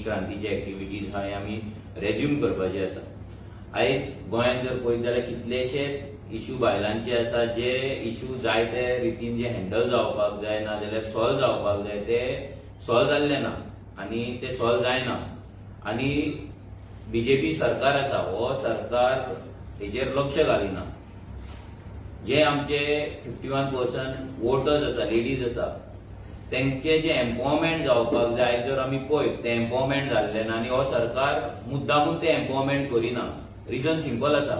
क्रांतीची ऍक्टिव्हिटीज आहा आमी रेज्यूम करपाचे आसा। आयज गोंयांत जर पळयत जाल्यार कितलेशे इश्यू बायलांचे आसा जे इश्यू जाय ते रितीन जे हँडल जावपाक जाय ना जाल्यार सॉल्व जावपाक जाय ते सॉल्व जाल्ले ना आनी ते सॉल्व जायना। आनी बीजेपी सरकार आसा हो सरकार हेजेर लक्ष घालिना। जे आमचे 51% वोटर्स आसा लेडीज आसा तेंचे जे एम्पॉवरमेंट जावपाक जाय जर आमी पळयत ते एम्पॉवरमेंट जाल्ले ना आनी हो सरकार मुद्दामून ते एम्पॉवरमेंट करिना। रिजन सिंपल आसा,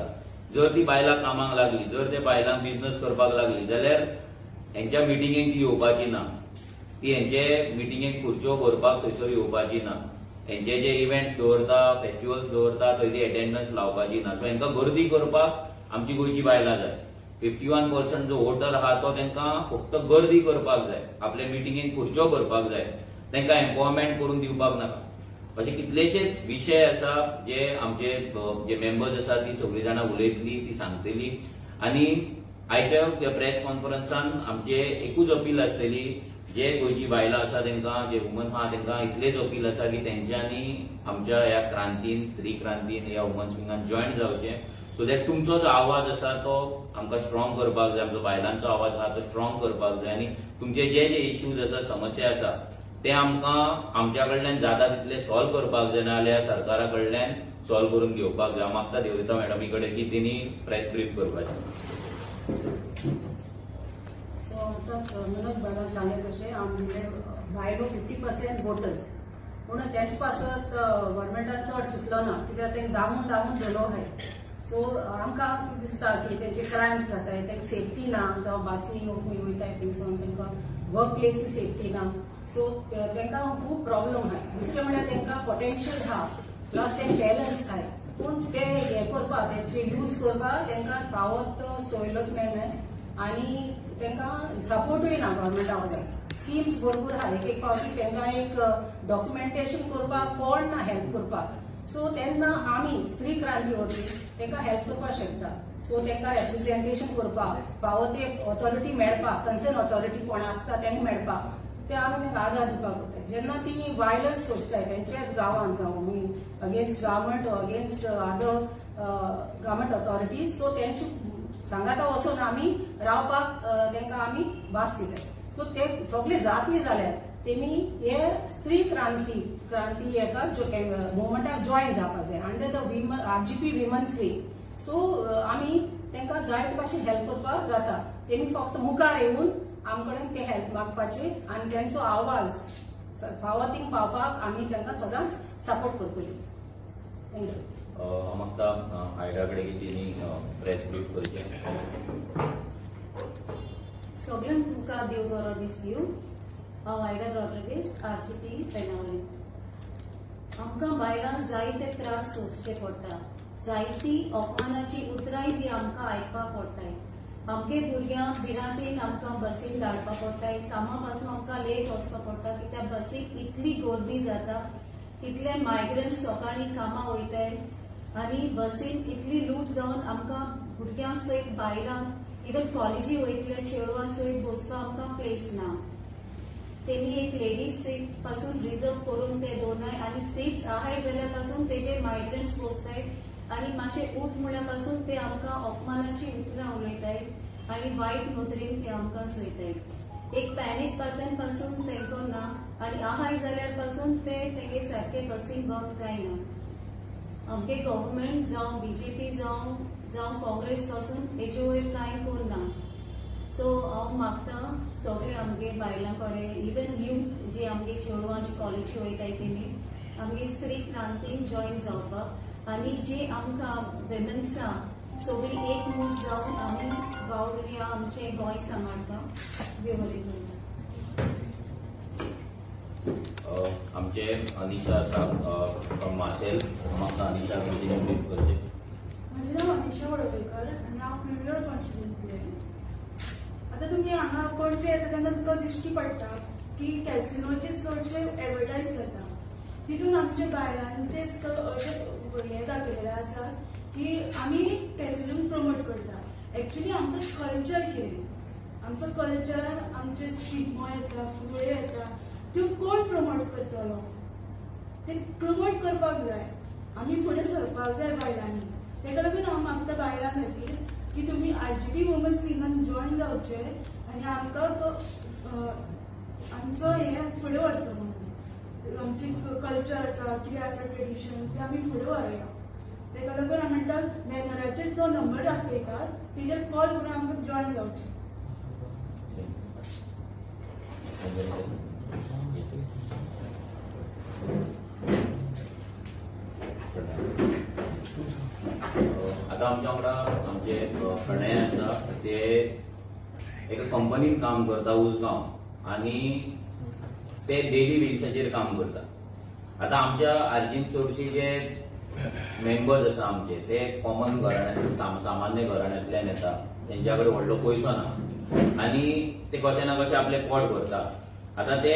जर ती बायलां कामाक लागली जर ते बायलांक बिझनेस करपाक लागली जाल्यार हेंच्या मिटिंगेक ती येवपाची ना, ती हेंचे मिटिंगेक खुर्च्यो करपाक थंयसर येवपाची ना, हेंचे जे इव्हेंट्स दवरता फेस्टिवल्स दवरता थंय ती अटेंडन्स लावपाची ना। सो हेंकां गर्दी करपाक आमची गोंयची बायलां जाय। 51% जो वोटर आहा तो तांकां फक्त गर्दी करपाक जाय, आपल्या मिटिंगेक खुर्च्यो करपाक जाय, तांकां एम्पॉवरमेंट करून दिवपाक नाका। अशे कितलेशेच विषय आसा जे आमचे जे मेंबर्स आसा ती सगळीं जाणां उलयतली ती सांगतली। आनी आयच्या प्रेस कॉन्फरन्सान आमचे एकूच अपील आसतली, जे गोंयची बायलां आसा तांकां जे वुमन आहा तांकां इतलेच अपील आसा की तेंच्यांनी आमच्या ह्या क्रांतीन स्त्री क्रांतीन ह्या वुमन्स विंगान जॉयन जावचे सो दॅट तुमचो जो आवाज आसा तो आमकां स्ट्रॉंग करपाक जाय, आमचो बायलांचो आवाज आहा तो स्ट्रॉंग करपाक जाय आनी तुमचे जे जे इश्यूज आसा समस्या आसा ते आमकां आमच्या कडल्यान जाता तितले सॉल्व करपाक जाय नाल्यार सरकारा कडल्यान सॉल्व करून घेवपाक जाय। हांव मागता देवरिता मॅडमी कडेन की तेणी प्रेस ब्रीफ करपाचें। सो मनोज बाबा सांगे तशें आमचे भायलो 50% वोटर्स पूण तेंचे पासत गव्हर्मेंटान चड चिंतलो ना कित्याक तेंक दामून धरलो आहाय। सो आमकां दिसता की तेंचे क्रायम्स जाताय, तेंका सेफ्टी ना, जावं बासी वयताय थिंगसून तेंकां वर्क प्लेसी सेफ्टी ना। सो तेंकां खूब प्रॉब्लम आहाय। दुसरें म्हणल्यार तेंकां पोटेन्शियल आहा प्लस तें टॅलंट्स आहाय पूण ते हे करपाक तेंचे यूज करपाक तेंकां फावत सोयलत मेळनाय आनी तेंकां सपोर्टूय ना गव्हर्मेंटा वयल्यान। स्किम्स भरपूर आहा, एक फावटी तेंकां एक डॉक्युमेंटेशन करपाक कोण ना हेल्प करपाक। सो तेन्ना आमी स्त्री क्रांती वरवीं तेंकां हेल्प करपाक शकता। सो तेंकां रिप्रेझेंटेशन करपाक फावो ते ऑथॉरिटी मेळपाक कन्सर्न ऑथॉरिटी कोण आसता तेंकां मेळपाक ते आमी तेंकां आदार दिवपाक पडटा। जेन्ना ती वायलन्स सोंसताय तेंच्याच गांवांत जावं against government against other government authorities so तेंची सांगाता वचून आमी रावपाक तेंकां आमी भास दिताय। सो ते सगळे जातली जाल्यार तेमी हे स्त्री क्रांती हेका मुवमेंटाक जॉयन जावपाक जाय under the RGP women's week. So आमी तेंकां जायते भाशेन हेल्प करपाक जाता। तेमी फक्त मुखार येवन आमकडेन ते हेल्प मागपाचे आनी तेंचो आवाज फावो थिंग पावपाक आमी तेंकां सदांच सपोर्ट करतली। थँक्यू। हांव मागता आयडा कडेन की तेणी प्रेस ब्रीफ करचें। सगळ्यांक तुमकां देव बरो दीस दिवं। हांव आयडा रॉड्रिगीस RGP पेनावली। आमकां बायलांक जायते त्रास सोंसचे पडटा, जायती अपमानाची उतरांय बी आमकां आयकपाक पडटाय। आमगे भुरग्यांक भिरांतीन आमकां बसीन धाडपाक पडटाय, कामा पासून आमकां लेट वचपाक पडटा कित्याक बसीक इतली गर्दी जाता, इतले मायग्रंट्स सकाळीं कामां वयताय आनी बसीन इतली लूट जावन आमकां भुरग्यांक सयत बायलांक इवन कॉलेजी वयतले चेडवां सयत बसपाक आमकां प्लेस ना। तेमी एक लेडीज सीट पासून रिजर्व करून ते दवरनाय आनी सीट्स आहाय जाल्यार पासून तेजे मायग्रंट्स बसताय आनी मातशें उठ म्हळ्या पासून ते आमकां अपमानाची उतरां उलयताय आनी वायट नदरेन ते आमकां चोयताय। एक पॅनीक बटन पासून तेंको ना आनी आहाय जाल्यार पासून ते तेगे सारके बसीन वच जायना। आमगे गव्हर्मेंट जावं BJP जावं काँग्रेस पासून हेजे वयर कांय करना। सो हांव मागता सगळे आमगे बायलां कडेन इवन यूथ जी आमगे चेडवां जी कॉलेजी वयताय तेमी आमगे स्त्री क्रांतीन जॉयन जावपाक आनी जी आमकां विमेन्सा सगळी एक मूठ जावन आमी वावुरया आमचें गोंय सांबाळपाक देव बरें करूं। आमचे अनिशा आसा फ्रॉम मासेल, म्हाका अनिशा कडेन ब्रीफ करचें। म्हजें नांव अनिशा वडवयकर आनी हांव प्रिमियर कॉन्स्टिट्युएंसींतलें। आतां तुमी हांगा पणजे येता तेन्ना तुमकां दिश्टी पडटा की कॅसिनोचे चडशे एडवर्टायज जाता, तितून आमच्या बायलांचे अशें हें दाखयलेलें आसा की आमी कॅसिनोक प्रमोट करता। एक्चुली आमचो कल्चर कितें, आमचो कल्चरान आमचे शिगमो येता, फुगड्यो येता, त्यो कोण प्रमोट करतलो? ते प्रमोट करपाक जाय, आमी फुडें सरपाक जाय बायलांनी. तेका लागून हांव मागता बायलां खातीर की तुमी RGP वुमन्स विंगान जॉइन जावचे आनी आमकां तो आमचो हे फुडें व्हरचो म्हणून आमची कल्चर आसा कितें आसा ट्रेडिशन ते आमी फुडें व्हरया. तेका लागून हांव म्हणटा बॅनराचेर जो नंबर दाखयतात तेजेर कॉल करून आमकां जॉइन जावचें. आता आमच्या वांगडा आमचे प्रणय आसा ते एका कंपनीन काम करता उसगांव आणि ते डेली वेजसाचेर काम करता. आता आमच्या आर्जीन चडशी जे मेंबर्स आसा आमचे ते कॉमन घराण्यांतले सामान्य घराण्यांतल्यान येता, तेंच्या कडेन व्हडलो पयसो ना आणि ते कशें ना कशें आपले पोट भरता. आता ते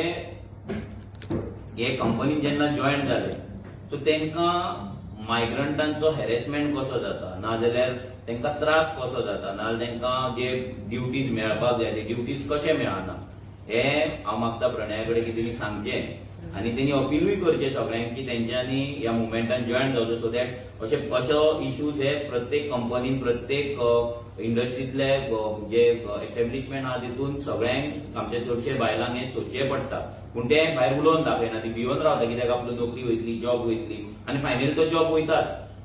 हे कंपनीन जेन्ना जॉइन जाले सो तेंकां मायग्रंटांचो हॅरेसमेंट कसो जाता, नाजाल्यार तेंकां त्रास कसो जाता, नाजाल्यार तेंकां जे ड्युटीज मेळपाक जाय ते ड्युटीज कशे मेळना हे हांव मागता प्रणया कडेन की तेणी सांगचें आणि तेणी अपीलूय करचें सगळ्यांक की तेंच्यांनी ह्या मुवमेंटान जॉइन जावचो सो दॅट असो इश्यूज हे प्रत्येक कंपनीन प्रत्येक इंडस्ट्रीतले जे एस्टॅब्लिशमेंट आहा तितून सगळ्यांक आमच्या चडशे बायलांक हे सोदचें पडटा. पूण ते भायर उलोवन दाखयना, ती भिवन रावता कित्याक आपली नोकरी वयतली, जॉब वयतली आणि फायनली तो जॉब वयतात.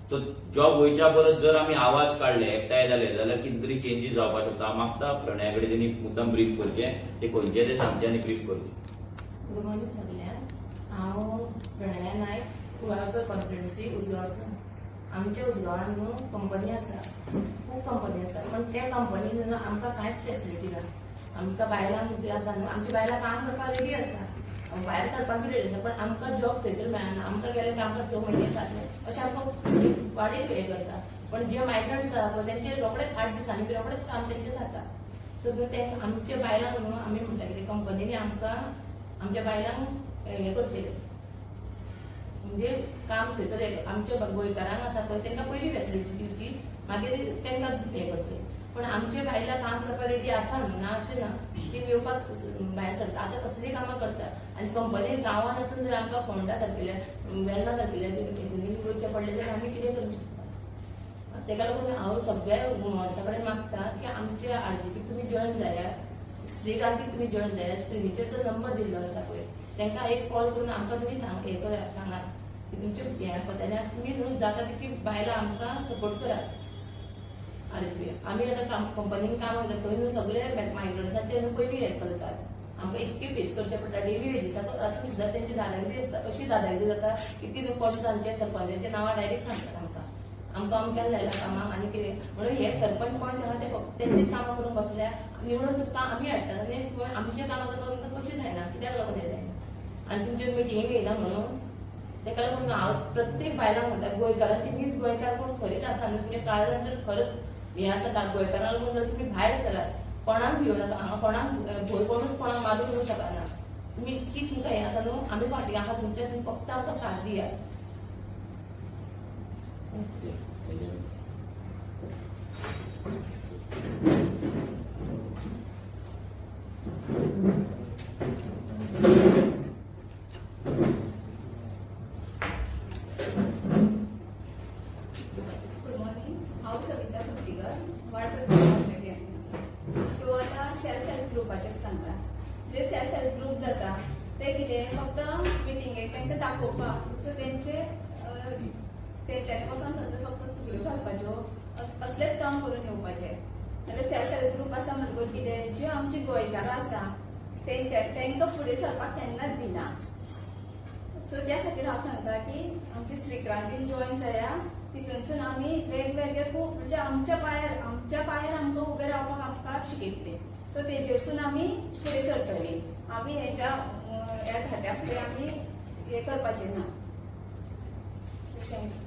सो जॉब वयच्या परत जर आमी आवाज काडले, एकठांय जाले जाल्यार कितें तरी चेंजीस जावपाक शकता. हांव मागता प्रणया कडेन तेणी मुद्दाम ब्रीफ करचें, ते खंयचे ते सांगचे आनी ब्रीफ करचें. गुड मॉर्निंग सगळ्यांक. हांव प्रणया नायक, कुळागर कॉन्स्टिट्युएन्सी उजगांवसून. आमच्या उजगांवान न्हू कंपनी आसा, खूब कंपनी आसा, पण त्या कंपनीन न्हू आमकां कांयच फेसिलिटी ना. आमकां बायलांक आसा न्हू, आमची बायलां काम करपाक रेडी आसा, भायर सरपाक बी रेडी आसा, पण आमकां जॉब थंयसर मेळना. आमकां गेले आमकां 6 म्हयने जातले अशें आमकां वाडीक हे करता. पण जे मायग्रंट्स आसा पळय तेंचे रोखडेच 8 दिसांनी रोखडेच काम तेंचें जाता. सो ते आमच्या बायलांक न्हू आमी म्हणटा कितें कंपनीनी आमकां आमच्या बायलांक हे करचें, म्हणजे काम थंयसर आमच्या गोंयकारांक आसा पळय तेंकां पयलीं फेसिलिटी दिवची, मागीर तेंकां हे करचें. पण आमचे बायलां काम करपाक रेडी आसा ना अशें ना, ती येवपाक भायर सरता. आतां कसलीं कामां करता आनी कंपनीन गांवांत आसून जर आमकां फोंडा सारकिल्या वेर्ना सारकिल्या हितून वयचें पडलें जाल्यार आमी कितें करूंक शकता. तेका लागून हांव सगळ्या वुमन्सा कडेन मागता की आमच्या RGP तुमी जॉइन जाल्यार, स्त्री क्रांतीक तुमी जॉइन जाल्यार स्क्रिनीचेर जो नंबर दिल्लो आसा पळय तेंकां एक कॉल करून आमकां तुमी हे करात, सांगात की तुमचें हें आसा तेन्ना तुमी न्हू जाता तितली बायलां आमकां सपोर्ट करात. आमी आतां कंपनीन काम करता थंय न्हू सगळे मायग्रंट्सांचे न्हू पयलीं हे चलतात, आमकां इतके फेस करचें पडटा. डेली वेजीसाक आतां सुद्दां तेंची दादागिरी आसता, अशी दादागिरी जाता की ती न्हू पंचांचे सरपंचांचे नांवां डायरेक्ट सांगतात आमकां अमक्यान लायला कामाक आनी कितें म्हणून हे सरपंच कोण आहा ते फक्त तेंचीच कामां करून बसल्या, निवडून तुका आमी हाडटात आनी आमचे कामां करपाक कशी जायना, कित्याक लागून हे जायना. आनी तुमचे मिटींग येयना म्हणून तेका लागून हांव प्रत्येक बायलांक म्हणटा गोंयकारांची नीज गोंयकार कोण खरीच आसा न्हू, तुमच्या काळजान जर खरंच हे आसा गोंयकारांक लागून जर तुमी भायर सरात, कोणाक भिवूं नाका, हांगा कोणाक भंय पडून कोणाक मारून करूंक शकना. तुमी इतकी तुमकां हें आसा न्हू, आमी फाटीं आहा तुमच्या, तुमी फक्त आमकां साथ दियात. सो आता सेल्फ हेल्प ग्रुपाचेर सांगता. जे सेल्फ हेल्प ग्रुप जाता ते कितें फक्त मिटिंगेक तांकां दाखोवपाक, सो तेंच्यानी वचोन थंय फक्त फुगड्यो घालपाच्यो असलेच काम करून येवपाचें. जाल्यार सेल्फ हेल्प ग्रुप आसा म्हणटकूच कितें जे आमची गोंयकारां आसा तांकां फुडें सरपाक केन्नाच दिना. सो त्या खातीर हांव सांगता की आमची स्त्री क्रांतीन जॉइन जाया, तितूनसून आमी वेगवेगळे खूब म्हणजे आमच्या पांयार आमकां उबें रावपाक आमकां शिकयतले. सो तेजेरसून आमी फुडें सरतली. आमी ह्या घाट्या फुडें आमी हे करपाचें ना. थँक्यू.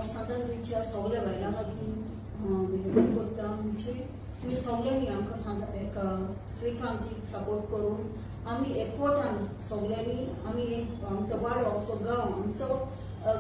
सांताक्रुजच्या सगळ्या बायलां लागून विनवणी करता. आमची तुमी सगळ्यांनी आमकां सांगता एक स्त्री क्रांतीक सपोर्ट करून आमी एकवटान सगळ्यांनी आमी एक आमचो वाडो आमचो गांव आमचो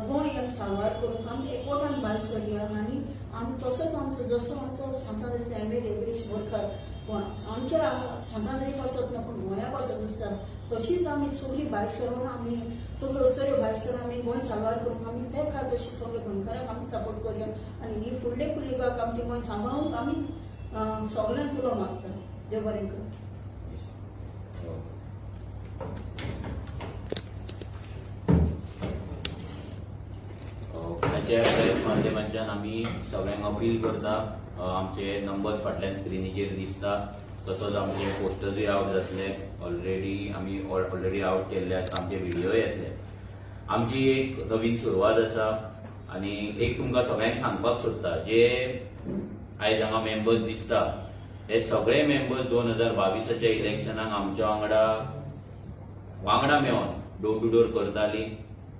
गोंय आमी सांबाळ करून आमी एकवटान भायर सरया आनी आमी तसोच आमचो जसो आमचो सांताक्रुज एवरेज वर्कर आमच्या सांताक्रुज पासत ना पूण गोंया पासत आसता तशीच आमी सगळीं भायर सरून आमी सगळ्यो उसऱ्यो भायर सरून आमी गोंय सांबाळ करून आमी तेका तशी सगळ्या गोंयकारांक आमी सपोर्ट करया आनी ही फुडले पिळगेक आमची गोंय सांबाळूंक आमी सगळ्यांक तुला मागता. देव बरें करूं. ह्याच्या प्रेस माध्यमांच्यान आमी सगळ्यांक अपील करता आमचे नंबर्स फाटल्यान स्क्रिनीचेर दिसता तसोच आमचे पोस्टर्सूय आउट जातले ऑलरेडी आउट केल्ले आसा आमचे व्हिडिओ येतले. आमची एक नवीन सुरवात आसा आनी एक तुमकां सगळ्यांक सांगपाक सोदता जे आयज हांगा मेंबर्स दिसता हे सगळे मेंबर्स 2022च्या इलेक्शनाक आमच्या वांगडा मेळोन डोर टू डोर करताली.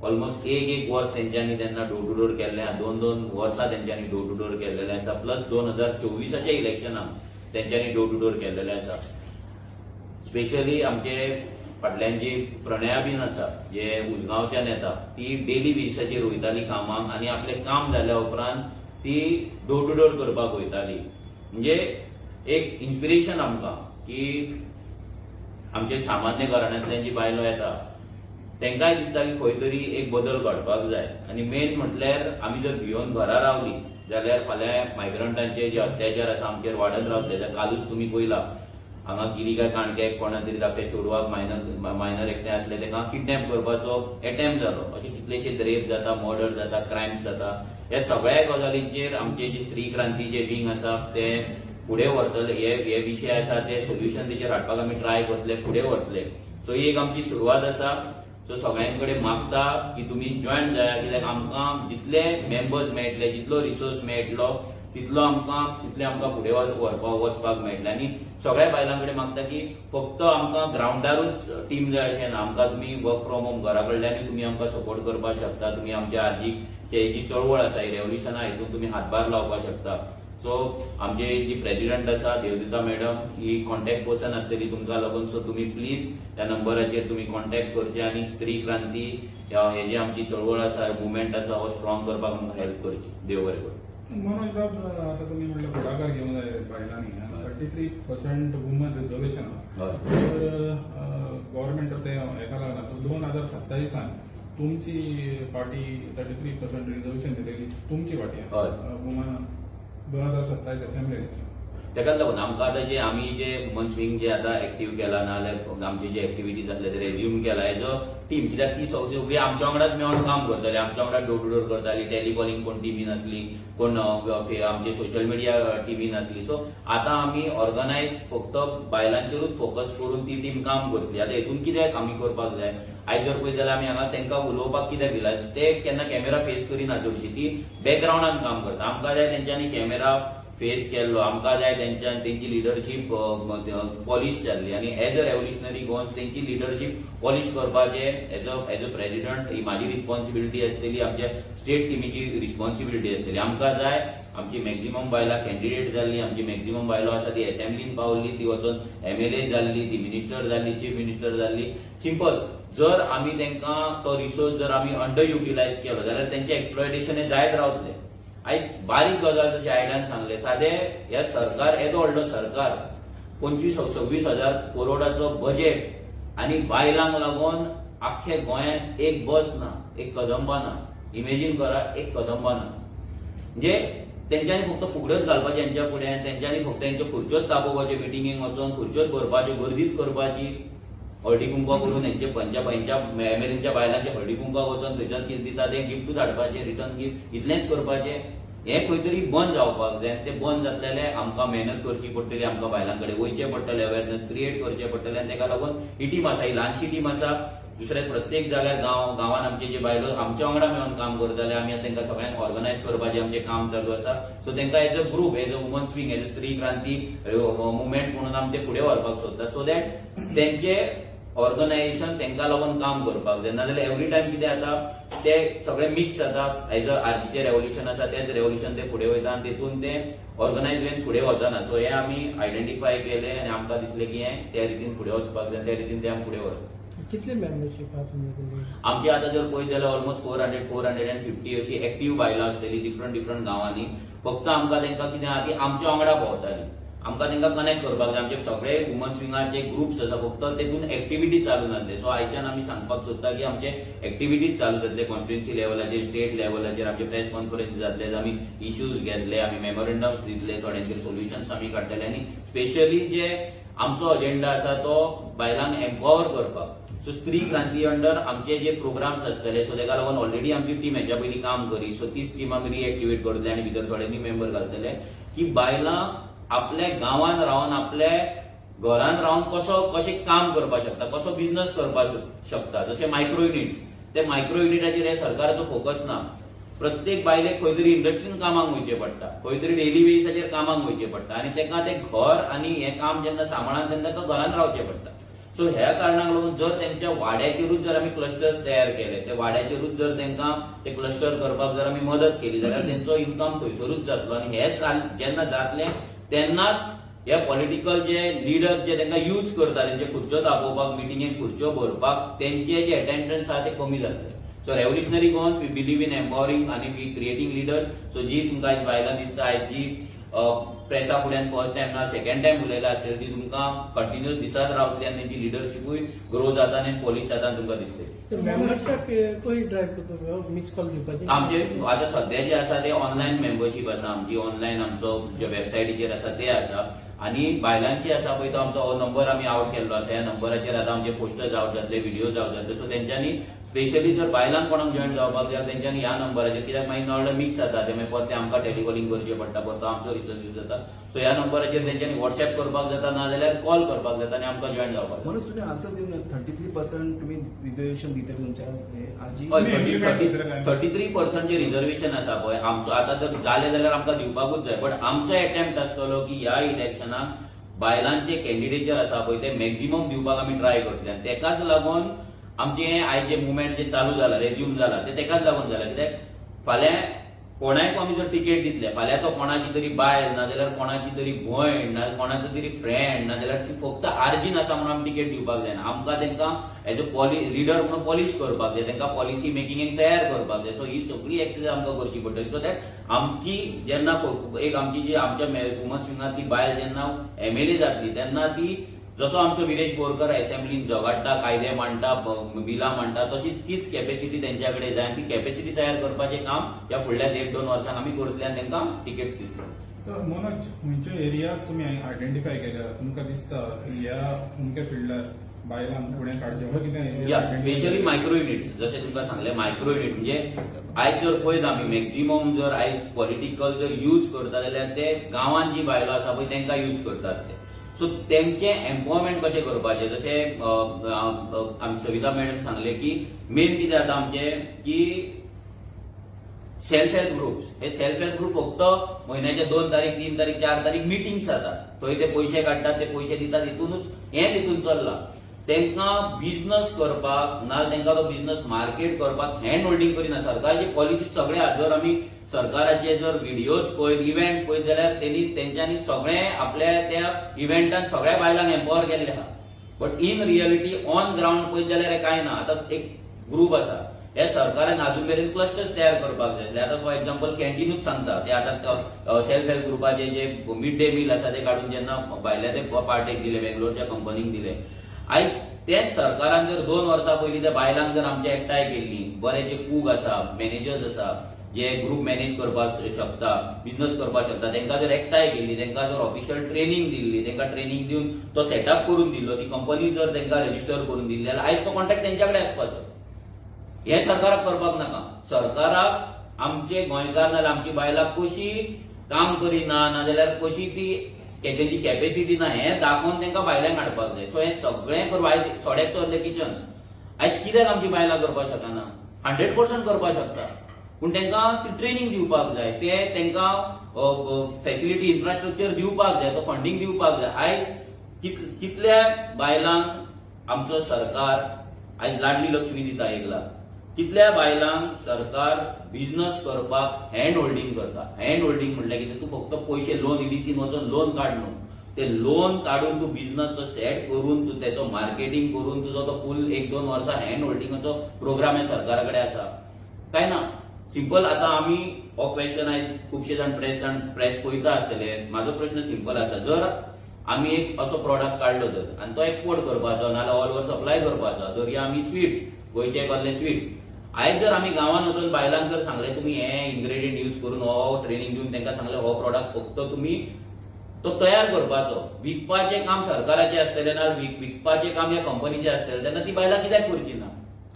ऑलमोस्ट एक वर्स तेंच्यांनी तेन्ना डोर टू डोर केल्ले 2 वर्सां तेंच्यांनी डोर टू डोर केल्लेले आसा प्लस 2024च्या इलेक्शनाक तेंच्यांनी डोर टू डोर केल्लेले आसा. स्पेशली आमचे फाटल्यान जी प्रणया बीन आसा जे उजगांवच्यान येता ती डेली बेसिसाचेर वयताली कामाक आनी आपले काम जाल्या उपरांत ती डोर टू डोर करपाक वयताली. म्हणजे एक इन्स्पिरेशन आमकां की आमचे सामान्य घराण्यांतल्यान जी बायलो येता तेंकाय दिसता की खंय तरी एक बदल घडपाक जाय आनी मेन म्हटल्यार आमी जर भिवन घरा रावली जाल्यार फाल्यां मायग्रंटांचे जे अत्याचार आसा आमचेर वाडत रावतले. कालूच तुमी पळयला हांगा गिरिका काणके कोणा तरी धाकट्या चेडवाक मायनर एकटें आसलें तेका किडनॅप करपाचो अटेम्प्ट जालो. अशे कितलेशेच रेप जाता मर्डर जाता क्रायम्स जाता. ह्या सगळ्या गजालींचेर आमचे जे स्त्री क्रांती जे विंग आसा ते फुडें व्हरतले. हे विशय आसा ते सोल्युशन तेचेर हाडपाक आमी ट्राय करतले फुडें व्हरतले. सो ही एक आमची सुरवात आसा. सो सगळ्यांकडे मागता की तुम्ही जॉईन जाया कित्याक आमकां जितले मेंबर्स मेळटले जितलो रिसोर्स मेळटलो तितले आमकां फुडें वचपाक मेळटलें. आनी सगळ्या बायलांकडे मागता की फक्त आमकां ग्राउंडारूच टीम जाय अशें ना. आमकां तुमी वर्क फ्रॉम होम घरा कडल्यानूय तुमी आमकां सपोर्ट करपाक शकता. तुमी आमच्या आर्जीक जी चळवळ आसा ही रेव्होल्युशना हितून तुमी हातभार लावपाक शकता. सो आमचे जी प्रेसिडेंट आसा देवजिता मॅडम ही कॉन्टॅक्ट पर्सन आसतली तुमकां लागून. सो तुमी प्लीज त्या नंबराचेर तुमी कॉन्टॅक्ट करचे आनी स्त्री क्रांती हे जी आमची चळवळ आसा मुवमेंट आसा हो स्ट्रॉंग करपाक आमकां हेल्प करची. देव बरें करूं. मनोज बाब आता तुम्ही म्हटलं पुढाकार घेऊन बायलांनी 33% वुमन रिझर्वेशन तर गव्हर्नमेंट ते एका लागला 2027 तुमची पार्टी 33% रिझर्वेशन दिलेली तुमची पार्टी वुमन 2027 असेंब्ली इलेक्शन तेकाच लागून आमकां आतां जे आमी जे वुमन्स विंग जे आतां एक्टीव केला नाजाल्यार आमचे जे एक्टिविटीज आसले ते रेज्यूम केला एज अ टीम कित्याक ती सगळी आमच्या वांगडाच मेळून काम करताली. आमच्या वांगडा डोर टू डोर करताली. टेलिकॉलिंग कोण टिमीन आसली कोण आमचे सोशल मिडिया टिमीन आसली. सो आतां आमी ऑर्गनायज फक्त बायलांचेरूच फोकस करून ती टीम काम करतली. आतां हेतून कित्याक आमी करपाक जाय आयज जर पळयत जाल्यार आमी हांगा तांकां उलोवपाक कित्याक दिला ते केन्ना कॅमेरा फेस करिना चडशी ती बॅकग्राउंडान काम करता. आमकां जाय तेंच्यांनी कॅमेरा फेस केल्लो आमकां जाय तेंची लिडरशीप पॉलिश जाल्ली आनी एज अ रेव्होल्युशनरी गोवन्स तेंची लिडरशीप पॉलिश करपाचे एज अ प्रेसिडेंट ही म्हाजी रिस्पॉन्सिबिलिटी आसतली. आमच्या स्टेट टिमीची रिस्पॉन्सिबिलिटी आसतली. आमकां जाय आमची मॅक्झिमम बायलां कॅन्डिडेट जाल्ली आमची मॅक्झिमम बायलो आसा ती असेंब्लीन पावल्ली ती वचून MLA जाल्ली ती मिनिस्टर जाल्ली चीफ मिनिस्टर जाल्ली. सिंपल जर आमी तांकां तो रिसोर्स जर आमी अंडर युटिलायज केलो जाल्यार तेंचे एक्सप्लॉयटेशन हे जायत रावतले. आयज बारीक गजाल जशें आयल्यान सांगले सादे हे सरकार येदो व्हडलो सरकार 25-26 करोडाचो बजेट आनी बायलांक लागून आख्खे गोंयांत एक बस ना एक कदंबा ना. इमेजीन करा एक कदंबा ना. म्हणजे तेंच्यांनी फक्त फुगड्योच घालपाचे हेंच्या फुड्यान तेंच्यांनी फक्त तेंच्यो खुर्च्योच तापोवपाच्यो मिटिंगेक वचून खुर्च्योच भरपाच्यो गर्दीच करपाची हळदी कुंकवा करून हेंच्या MLAच्या बायलांच्या हळदी कुंकवा वचून थंयच्यान कितें दिता तें गिफ्टूच हाडपाचें रिटर्न गिफ्ट इतलेंच करपाचें. हें खंय तरी बंद जावपाक जाय. तें बंद जातलें आमकां मेहनत करची पडटली. आमकां बायलांकडे वयचें पडटलें अवेरनेस क्रिएट करचें पडटलें आनी तेका लागून ही टीम आसा ही ल्हानशी टीम आसा. दुसरे प्रत्येक जाग्यार गांवांत आमचे जे बायलो आमच्या वांगडा मेळून काम करताले आमी आतां तांकां सगळ्यांक ऑर्गनायज करपाचें आमचें काम चालू आसा. सो तांकां as a group as a women's wing as a स्त्री क्रांती मुवमेंट म्हणून आमी ते फुडें व्हरपाक सोदता सो दॅट तेंचे ऑर्गनायझेशन तांकां लागून काम करपाक जाय. नाजाल्यार एवरी टायम कितें जाता ते सगळे मिक्स जाता. एज अ आर्जीचें रेव्होल्युशन आसा तेच रेव्होल्युशन ते फुडें वयता आनी तेतून ते ऑर्गनायज वेन फुडें वचना. सो हे आमी आयडेंटिफाय केले आनी आमकां दिसलें की हें त्या रितीन फुडें वचपाक जाय, त्या रितीन ते आमी फुडें वचप. कितले मेंबरशीप आहा तुमचे? आमची आतां जर पळयत जाल्यार ऑलमोस्ट 450 अशी एक्टिव्ह बायलां आसतली डिफरंट गांवांनी. फक्त आमकां तांकां कितें आहा की आमच्या वांगडा भोंवताली, आमकां तांकां कनेक्ट करपाक जाय. आमचे सगळे वुमन्स विंगाचे ग्रुप्स आसा, फक्त तेतून एक्टिव्हिटी चालू नासले. सो आयच्यान आमी सांगपाक सोदता की आमचे एक्टिव्हिटीज चालू जातले कॉन्स्टिट्युएन्सी लेवलाचेर, स्टेट लेवलाचेर. आमचे प्रेस कॉन्फरन्स जातले, आमी इश्यूज घेतले, आमी मेमोरेंडम्स दितले, थोड्यांचेर सोल्युशन्स आमी काडटले. आनी स्पेशली जे आमचो अजेंडा आसा तो बायलांक एम्पावर करपाक. सो स्त्री क्रांती अंडर आमचे जे प्रोग्राम्स आसतले, सो तेका लागून ऑलरेडी आमची टीम हेच्या पयलीं काम करी. सो ती स्कीम आमी रिएक्टिवेट करतले आनी भितर थोडे न्यू मेंबर घालतले की बायलां आपल्या गांवांत रावन, आपल्या घरांत रावन कशें काम करपाक शकता, कसो बिझनेस करपाक शकता. जशे मायक्रो युनिट्स, ते मायक्रो युनिटाचेर हे सरकाराचो फोकस ना. प्रत्येक बायलेक खंय तरी इंडस्ट्रीन कामाक वयचें पडटा, खंय तरी डेली बेसिसाचेर कामाक वयचें पडटा आनी तेका ते घर आनी हें काम जेन्ना सांबाळान तेन्ना ताका घरांत रावचें पडटा. सो ह्या कारणाक लागून जर तेंच्या वाड्याचेरूच जर आमी क्लस्टर्स तयार केले, त्या वाड्याचेरूच जर तेंकां ते क्लस्टर करपाक जर आमी मदत केली जाल्यार तेंचो इन्कम थंयसरूच जातलो. आनी हे जेन्ना जातलें तेन्नाच हे पॉलिटिकल जे लिडर्स जे तांकां यूज करताले, जे खुर्च्यो तापोवपाक, मिटिंगेक खुर्च्यो भरपाक, तेंचे जे अटेंडन्स आहा ते कमी जातले. So revolutionary Goans we believe in empowering आनी वी क्रिएटिंग लिडर्स. सो जी तुमकां आयज बायलां दिसता, आयज जी प्रेसा फुड्यान फर्स्ट टायम ना सेकंड टायम उलयला आसतली, ती तुमकां कंटिन्युअस दिसत रावतली आनी तेंची लिडरशिपूय ग्रो जाता आनी पॉलिश जाता तुमकां दिसतली. मेंबरशीप खंय ड्रायव्ह करता, मिस कॉल दिवपाची? आमचे आतां सध्या जे आसा ते ऑनलायन मेंबरशीप आसा आमची. ऑनलायन आमचो जे वेबसायटीचेर आसा ते आसा आनी बायलांची आसा पळय तो आमचो हो नंबर आमी आउट केल्लो आसा. ह्या नंबराचेर आतां आमचे पोस्टर्स आउट जातले, व्हिडिओज आउट जातले. सो तेंच्यांनी स्पेशली जर बायलांक कोणाक जॉईन जावपाक जाय तेंच्यांनी ह्या नंबराचेर, कित्याक मागीर ऑर्डर मिक्स जाता, ते मागीर परते आमकां टेलिकॉलिंग करचें पडटा, परतो आमचो रिसर्च यूज जाता. सो ह्या नंबराचेर तेंच्यांनी व्हॉट्सएप करपाक जाता, नाजाल्यार कॉल करपाक जाता आनी आमकां जॉईन जावपाक जाता. म्हणून तुमी आन्सर दिवन 33% तुमी रिजर्वेशन दितले तुमच्या आजी? 33% जे रिजर्वेशन आसा पळय आमचो, आतां जर जालें जाल्यार आमकां दिवपाकूच जाय. बट आमचो अटेम्प्ट आसतलो की ह्या इलेक्शनाक बायलांचे कॅन्डिडेचर आसा पळय ते मॅक्झिमम दिवपाक आमी ट्राय करतले. आनी तेकाच लागून आमचे आयज जे मुवमेंट जे चालू जाला, रेज्यूम जाला, ते तेकाच लागून जाला. कित्याक फाल्यां कोणाक आमी जर तिकेट दितले, फाल्यां तो कोणाची तरी बायल, नाजाल्यार कोणाची तरी भयण, ना कोणाचो तरी फ्रेंड, नाजाल्यार फक्त आर्जीन आसा म्हणून आमी तिकेट दिवपाक जायना. आमकां तेंकां एज अ लिडर म्हणून पॉलिश करपाक जाय, तेंकां पॉलिसी मेकिंगेक तयार करपाक जाय. सो ही सगळी एक्सरसाइज आमकां करची पडटली. सो दॅट आमची जेन्ना एक आमची जी आमच्या वुमन्स विंगांतली बायल जेन्ना MLA जातली तेन्ना ती जसो आमचो विरेश बोरकर असेंब्लीन झगडटा, कायदे मांडटा, बिलां मांडटा, तशी तीच कॅपॅसिटी तेंच्या कडेन जाय. ती कॅपॅसिटी तयार करपाचें काम ह्या फुडल्या 1.5-2 वर्सांक आमी करतले आनी तेंकां टिकेट्स दितले. मनोज, खंयच्यो एरियाज तुमी आयडेंटिफाय केल्या तुमकां दिसता की ह्या अमक्या फिल्डार बायलांक फुडें काडचें, हो कितें? स्पेशली मायक्रो युनिट्स, जशें तुमकां सांगलें मायक्रो युनिट म्हणजे आयज जर पळयत आमी मॅक्झिमम जर आयज पॉलिटिकल जर यूज करता जाल्यार ते गांवांत जी बायलो आसा पळय तेंकां यूज करतात ते. सो तेंचे एम्पावरमेंट कशें करपाचें, जशें आमी सविता मॅडम सांगले की मेन कितें जाता आमचे की सेल्फ हेल्प ग्रुप्स, हे सेल्फ हेल्प ग्रुप फक्त म्हयन्याच्या 2 तारीख 3 तारीख 4 तारीख मिटिंग्स जातात, थंय ते पयशे काडटात, ते पयशे दितात, हितूनच हें तितून चल्लां. तेंकां बिझनस करपाक ना, तेंकां तो बिझनस मार्केट करपाक हँड होल्डिंग करिना. सरकारची पॉलिसी सगळे जर आमी सरकाराचे जर व्हिडिओज पळयत, इव्हेंट पळयत जाल्यार तेंच्यांनी सगळे आपल्या त्या इव्हेंटान सगळ्या बायलांक एम्पावर केल्ले आहा. But in reality on ground पळयत जाल्यार हें कांय ना. आतां एक ग्रुप आसा, हे सरकारान अजून मेरेन क्लस्टर्स तयार करपाक जाय. आतां फॉर एक्झाम्पल कॅन्टीनूच सांगता, ते आतां सेल्फ हेल्प ग्रुपाचे जे मिड डे मील आसा ते काडून जेन्ना भायल्या ते पार्टेक दिले, बेंगलोरच्या कंपनीक दिले. आयज तेच सरकारान जर 2 वर्सां पयलीं त्या बायलांक जर आमचे एकठांय केल्ली, बरे जे कूक आसा, मॅनेजर्स आसा, जे ग्रुप मॅनेज करपाक शकता, बिझनस करपाक शकता, तांकां जर एकठांय केल्ली, तांकां जर ऑफिशियल ट्रेनिंग दिल्ली, तांकां ट्रेनिंग दिवन तो सेटअप करून दिल्लो, ती कंपनी जर तांकां रजिस्टर करून दिल्ली जाल्यार आयज तो कॉन्ट्रॅक्ट तेंच्या कडेन आसपाचो. हे सरकाराक करपाक नाका. सरकाराक आमचे गोंयकार नाजाल्यार आमची बायलां कशी काम करिना, नाजाल्यार कशी ती तेंची कॅपॅसिटी ना, हें दाखोवन तांकां भायल्यान हाडपाक जाय. सो हें सगळें करपाक आयज सोडेक्स ऑन द किचन आयज कित्याक आमची बायलां करपाक शकना? 100% करपाक शकता, पूण तांकां ती ट्रेनिंग दिवपाक जाय, ते तांकां फॅसिलिटी इन्फ्रास्ट्रक्चर दिवपाक जाय, तो फंडिंग दिवपाक जाय. आयज कितल्या बायलांक आमचो सरकार आयज लाडली लक्ष्मी दिता 1 लाख, कितल्या बायलांक सरकार बिझनेस करपाक हँड होल्डिंग करता. हँड होल्डिंग म्हटल्यार कितें, तूं फक्त पयशे लोन EDCन वचून लोन काड न्हू, ते लोन काढून तू बिझनेस तो सेट करून तू त्याचो मार्केटिंग करून तुझो तो फुल 1-2 वर्सां हँड होल्डिंगाचो प्रोग्राम हे सरकारा कडेन आसा काय ना. सिंपल आता आमी हो क्वेश्चन आयज खुबशे जाण प्रेस पळयता आसतले. म्हाजो प्रश्न सिंपल आसा, जर आमी एक असो प्रॉडक्ट काडलो तर आनी तो एक्सपोर्ट करपाचो नाल्यार ऑल ओव्हर सप्लाय करपाचो, धरया आमी स्वीट गोंयचे कसले स्वीट, आयज जर आमी गांवांत वचून बायलांक जर सांगले तुमी हे इन्ग्रेडियंट यूज करून हो ट्रेनिंग दिवन तांकां सांगले हो प्रॉडक्ट फक्त तुमी तो तयार करपाचो, विकपाचें काम सरकाराचें आसतलें ना विकपाचें काम ह्या कंपनीचें आसतलें, तेन्ना ती बायलां कित्याक करची ना.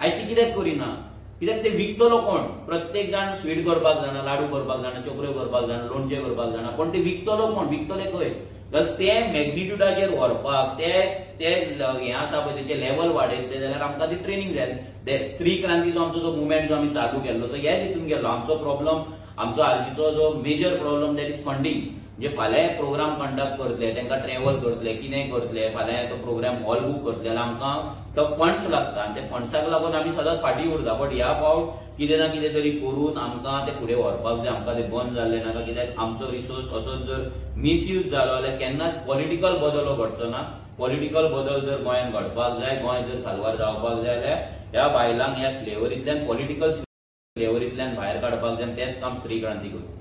आयज ती कित्याक करिना, कित्याक ते विकतलो कोण. प्रत्येक जाण स्वीट करपाक जाणा, लाडू करपाक जाणा, चोकऱ्यो करपाक जाणा, लोणचें करपाक जाणा, पण ते विकतलो कोण, विकतले खंय. जाल्यार ते मॅग्निट्युडाचेर व्हरपाक ते हे आसा पळय तेचे लेवल वाडयतले जाल्यार आमकां ती ट्रेनिंग जाय. स्त्री क्रांतीचो आमचो जो मुवमेंट जो आमी चालू केल्लो तो ह्याच हितून गेल्लो. आमचो प्रॉब्लम, आमचो आरजीचो जो major problem that is funding. जे फाल्यां प्रोग्राम कंडक्ट करतले, तांकां ट्रॅव्हल करतले, कितेंय करतले, फाल्यां तो प्रोग्राम हॉल बूक करतले जाल्यार आमकां तो फंड्स लागता आनी ते फंड्साक लागून आमी सदांच फाटीं उरता. बट ह्या फावट कितें ना कितें तरी करून आमकां ते फुडें व्हरपाक जाय. आमकां ते बंद जाल्ले नाका, कित्याक आमचो रिसोर्स असोच जर मिसयूज जालो जाल्यार केन्नाच पॉलिटिकल बदल घडचो ना. पॉलिटिकल बदल जर गोंयांत घडपाक जाय, गोंय जर साल्वार जावपाक जाय जाल्यार ह्या बायलांक ह्या स्लेवरींतल्यान पॉलिटिकल स्लेवरींतल्यान भायर काडपाक जाय. तेंच काम स्त्री क्रांती करता.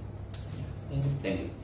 थँक्यू.